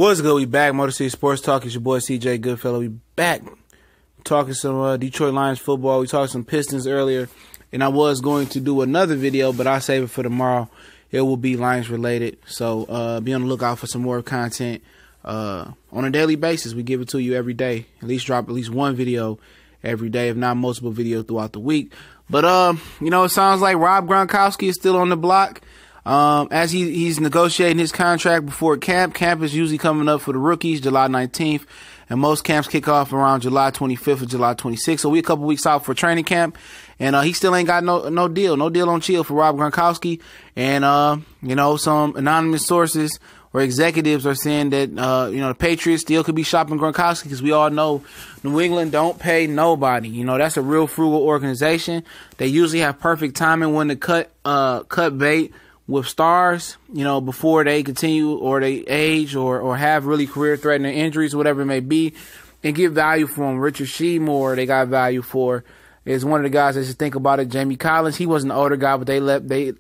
What's good? We back. Motor City Sports Talk. It's your boy CJ Goodfellow. We back talking some Detroit Lions football. We talked some Pistons earlier, and I was going to do another video, but I'll save it for tomorrow. It will be Lions related, so be on the lookout for some more content on a daily basis. We give it to you every day. At least drop at least one video every day, if not multiple videos throughout the week. But it sounds like Rob Gronkowski is still on the block. As he's negotiating his contract before camp. Camp is usually coming up for the rookies July 19th, and most camps kick off around July 25th or July 26th. So we a couple weeks out for training camp, and he still ain't got no deal on chill for Rob Gronkowski. And some anonymous sources or executives are saying that the Patriots still could be shopping Gronkowski, because we all know New England don't pay nobody. That's a real frugal organization. They usually have perfect timing when to cut bait with stars, before they continue or they age or have really career-threatening injuries, whatever it may be, and give value for them. Richard Shemore, they got value for, is one of the guys that should think about it. Jamie Collins, he was an older guy, but they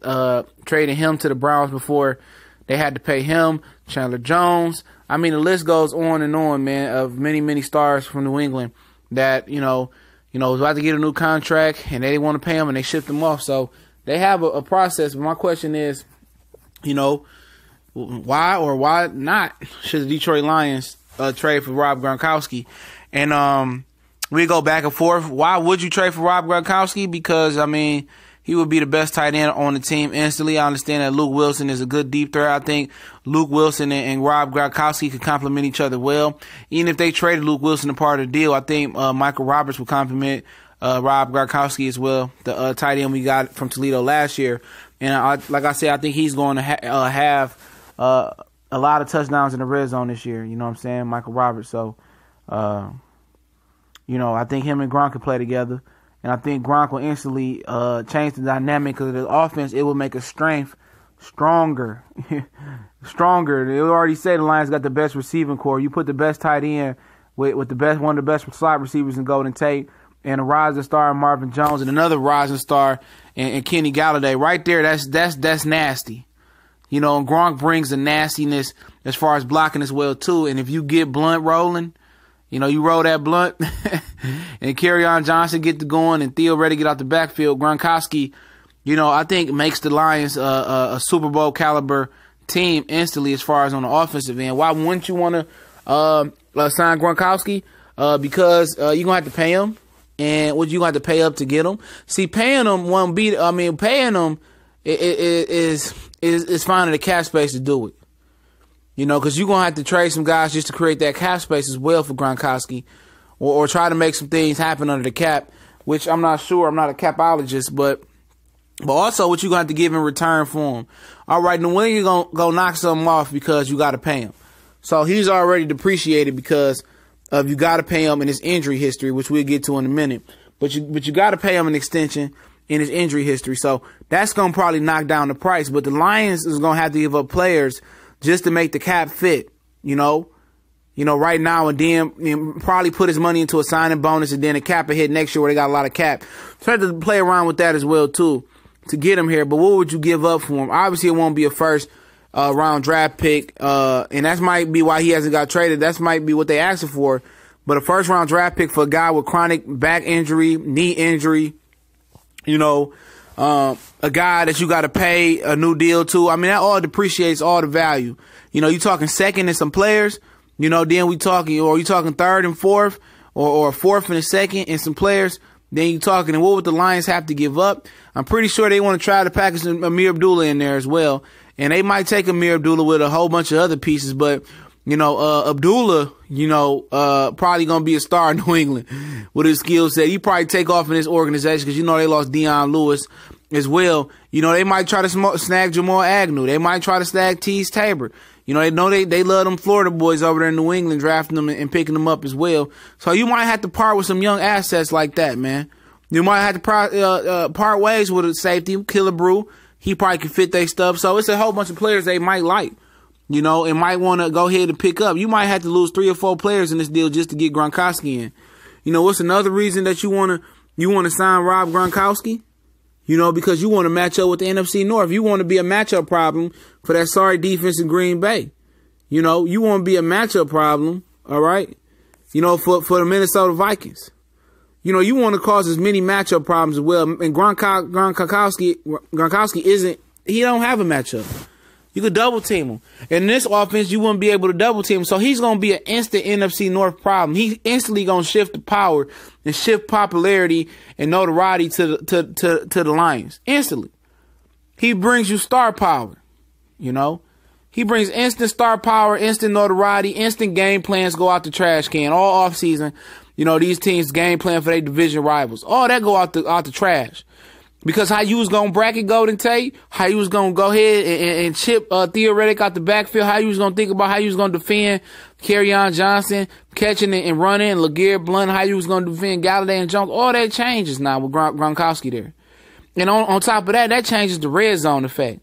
traded him to the Browns before they had to pay him. Chandler Jones. I mean, the list goes on and on, man, of many, many stars from New England that, was about to get a new contract, and they didn't want to pay him, and they shipped him off. So they have a process, but my question is, why or why not should the Detroit Lions trade for Rob Gronkowski? And we go back and forth. Why would you trade for Rob Gronkowski? Because, he would be the best tight end on the team instantly. I understand that Luke Wilson is a good deep threat. I think Luke Wilson and Rob Gronkowski could complement each other well. Even if they traded Luke Wilson a part of the deal, I think Michael Roberts would complement Rob Gronkowski as well, the tight end we got from Toledo last year. And like I said, I think he's going to have a lot of touchdowns in the red zone this year. You know what I'm saying? Michael Roberts. So, I think him and Gronk can play together. And I think Gronk will instantly change the dynamic of the offense. It will make a strength stronger. Stronger. They already say the Lions got the best receiving core. You put the best tight end with one of the best slot receivers in Golden Tate, and a rising star in Marvin Jones, and another rising star in Kenny Galladay. Right there, that's nasty. And Gronk brings the nastiness as far as blocking as well, too. And if you get Blunt rolling, you roll that Blunt, and Kerryon Johnson get to going, and Theo Reddy get out the backfield, Gronkowski, I think makes the Lions a Super Bowl caliber team instantly as far as on the offensive end. Why wouldn't you want to sign Gronkowski? Because you're going to have to pay him. And what you got to pay up to get them? See, paying them won't be. Paying them is finding the cap space to do it. Because you're gonna have to trade some guys just to create that cap space as well for Gronkowski, or try to make some things happen under the cap. Which I'm not sure. I'm not a capologist, but also what you gonna have to give in return for him. All right, now when you gonna go knock something off because you got to pay him? So he's already depreciated because you got to pay him in his injury history, which we'll get to in a minute. But you got to pay him an extension in his injury history. So that's going to probably knock down the price. But the Lions is going to have to give up players just to make the cap fit, right now, and then probably put his money into a signing bonus, and then a cap hit next year where they got a lot of cap. So I have to play around with that as well, too, to get him here. But what would you give up for him? Obviously, it won't be a first round draft pick, and that might be why he hasn't got traded. That might be what they asked for. But a first round draft pick for a guy with chronic back injury, knee injury, a guy that you got to pay a new deal to. That all depreciates all the value. You talking second and some players, then we talking, or you talking third and fourth, or fourth and a second and some players. Then you talking, and what would the Lions have to give up? I'm pretty sure they want to try to package Amir Abdullah in there as well. And they might take Amir Abdullah with a whole bunch of other pieces, but, Abdullah, probably going to be a star in New England with his skill set. He probably take off in this organization because, they lost Deion Lewis as well. They might try to snag Jamal Agnew. They might try to snag Tease Tabor. They know they love them Florida boys over there in New England, drafting them and picking them up as well. So you might have to part with some young assets like that, man. You might have to part ways with a safety, Killebrew. He probably can fit their stuff. So it's a whole bunch of players they might like, and might want to go ahead and pick up. You might have to lose 3 or 4 players in this deal just to get Gronkowski in. What's another reason that you want to sign Rob Gronkowski? Because you want to match up with the NFC North. You want to be a matchup problem for that sorry defense in Green Bay. You know, you want to be a matchup problem, all right? You know, for the Minnesota Vikings. You know, you want to cause as many matchup problems as well. And Gronkowski he don't have a matchup. You could double team him. In this offense, you wouldn't be able to double team him. So he's going to be an instant NFC North problem. He's instantly going to shift the power and shift popularity and notoriety to the Lions. Instantly. He brings you star power, you know. He brings instant star power, instant notoriety, instant game plans go out the trash can all offseason. You know, these teams game plan for their division rivals. All that go out the trash. Because how you was going to bracket Golden Tate, how you was going to go ahead and chip Theoretic out the backfield, how you was going to think about how you was going to defend Kerryon Johnson, catching it and running, and LeGarrette Blount, how you was going to defend Galladay and Jones. All that changes now with Gronkowski there. And on top of that, that changes the red zone effect.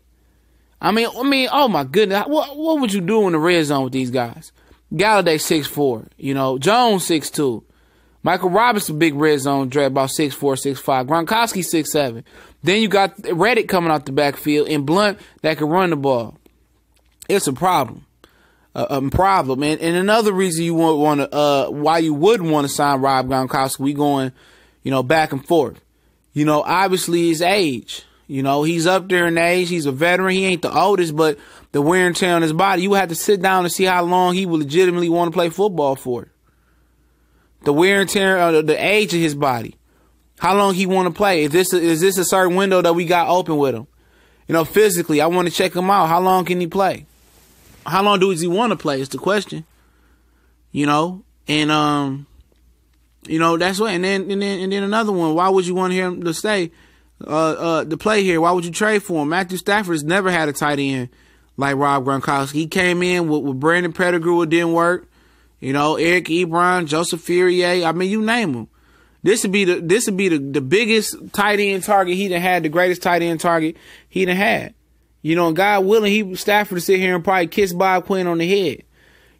I mean, oh my goodness. What would you do in the red zone with these guys? Galladay 6'4", you know, Jones 6'2". Michael Robinson, big red zone threat, about 6'4", 6'5". Gronkowski 6'7". Then you got Reddick coming out the backfield and Blunt that can run the ball. It's a problem. Problem. And another reason you want to, why you wouldn't want to sign Rob Gronkowski, we going, you know, back and forth. You know, obviously his age. You know, he's up there in age. He's a veteran. He ain't the oldest, but the wear and tear on his body, you have to sit down and see how long he will legitimately want to play football for. The wear and tear, the age of his body. How long he want to play. Is this a certain window that we got open with him? You know, physically, I want to check him out. How long can he play? How long does he want to play is the question. You know, and you know, that's what. And then another one. Why would you want him to stay? To play here? Why would you trade for him? Matthew Stafford has never had a tight end like Rob Gronkowski. He came in with Brandon Pettigrew. It didn't work. You know, Eric Ebron, Joseph Fourier. I mean, you name them. This would be the biggest tight end target he done had, the greatest tight end target he done had. You know, God willing, Stafford to sit here and probably kiss Bob Quinn on the head.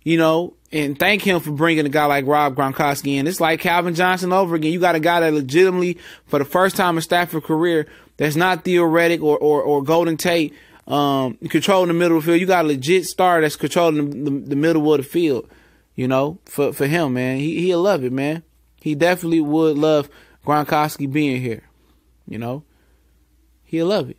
You know, and thank him for bringing a guy like Rob Gronkowski in. It's like Calvin Johnson over again. You got a guy that legitimately, for the first time in Stafford's career, that's not Theoretic or Golden Tate controlling the middle of the field. You got a legit star that's controlling the middle of the field. You know, for him, man. He'll love it, man. He definitely would love Gronkowski being here. You know, he'll love it.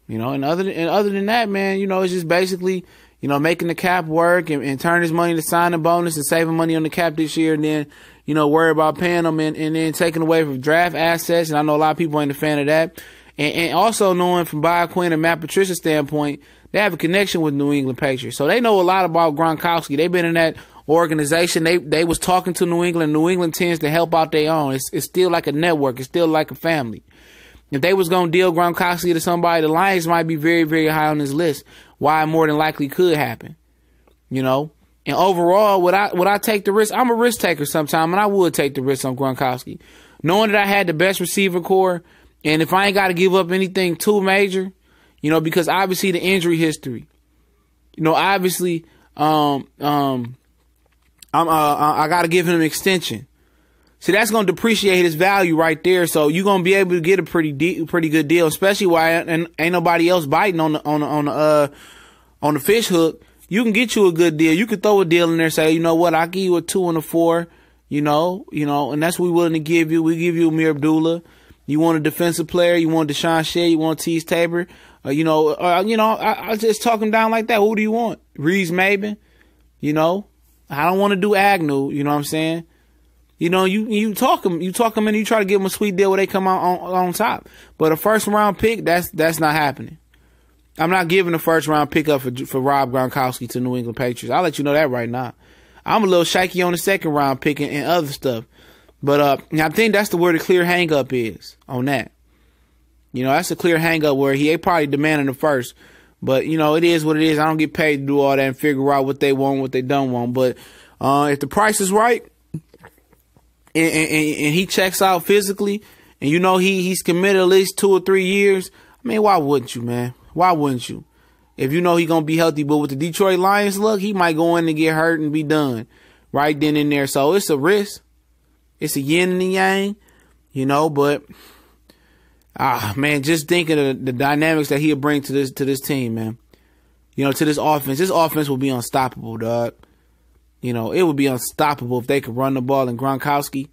You know, and other than that, man, you know, it's just basically, you know, making the cap work and turn his money to signing bonus and saving money on the cap this year, and then, you know, worry about paying them and then taking away from draft assets. And I know a lot of people ain't a fan of that. And also knowing from Bob Quinn and Matt Patricia's standpoint, they have a connection with New England Patriots. So they know a lot about Gronkowski. They've been in that organization. They was talking to New England. New England tends to help out their own. It's still like a network. It's still like a family. If they was going to deal Gronkowski to somebody, the Lions might be very, very high on this list. Why more than likely could happen. You know? And overall, would I take the risk? I'm a risk taker sometime, and I would take the risk on Gronkowski. Knowing that I had the best receiver core, and if I ain't got to give up anything too major, you know, because obviously the injury history, you know, obviously, I got to give him an extension. See, that's going to depreciate his value right there. So you're going to be able to get a pretty good deal, especially why ain't nobody else biting on the fish hook. You can get you a good deal. You could throw a deal in there, say, you know what, I'll give you a 2 and a 4, you know, and that's what we're willing to give you. We give you Amir Abdullah. You want a defensive player, you want Deshaun Shea, you want Tease Tabor, I just talk him down like that. Who do you want? Reeves Maben, you know, I don't want to do Agnew, you know what I'm saying? You know, you talk them and you try to give them a sweet deal where they come out on top. But a first round pick, that's not happening. I'm not giving a first round pick up for Rob Gronkowski to New England Patriots. I'll let you know that right now. I'm a little shaky on the second round pick and other stuff. But I think that's where the clear hang up is on that. You know, that's a clear hang up where he ain't probably demanding the first. But, you know, it is what it is. I don't get paid to do all that and figure out what they want, what they don't want. But if the price is right and he checks out physically and, you know, he's committed at least 2 or 3 years, I mean, why wouldn't you, man? Why wouldn't you? If you know he's going to be healthy. But with the Detroit Lions look, he might go in and get hurt and be done right then and there. So it's a risk. It's a yin and a yang, you know, but, man, just thinking of the dynamics that he'll bring to this team, man. to this offense. This offense will be unstoppable, dog. It would be unstoppable if they could run the ball. And Gronkowski,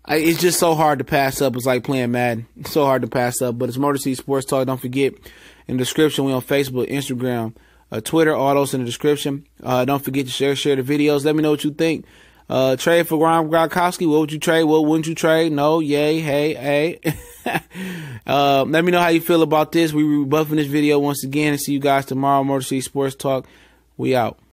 it's just so hard to pass up. It's like playing Madden. It's so hard to pass up. But it's Motor City Sports Talk. Don't forget, in the description, we on Facebook, Instagram, Twitter, all those in the description. Don't forget to share the videos. Let me know what you think. Trade for Gronkowski. What would you trade? What wouldn't you trade? No, yay, hey. Let me know how you feel about this. We rebuffing this video once again, and see you guys tomorrow. Motor City Sports Talk. We out.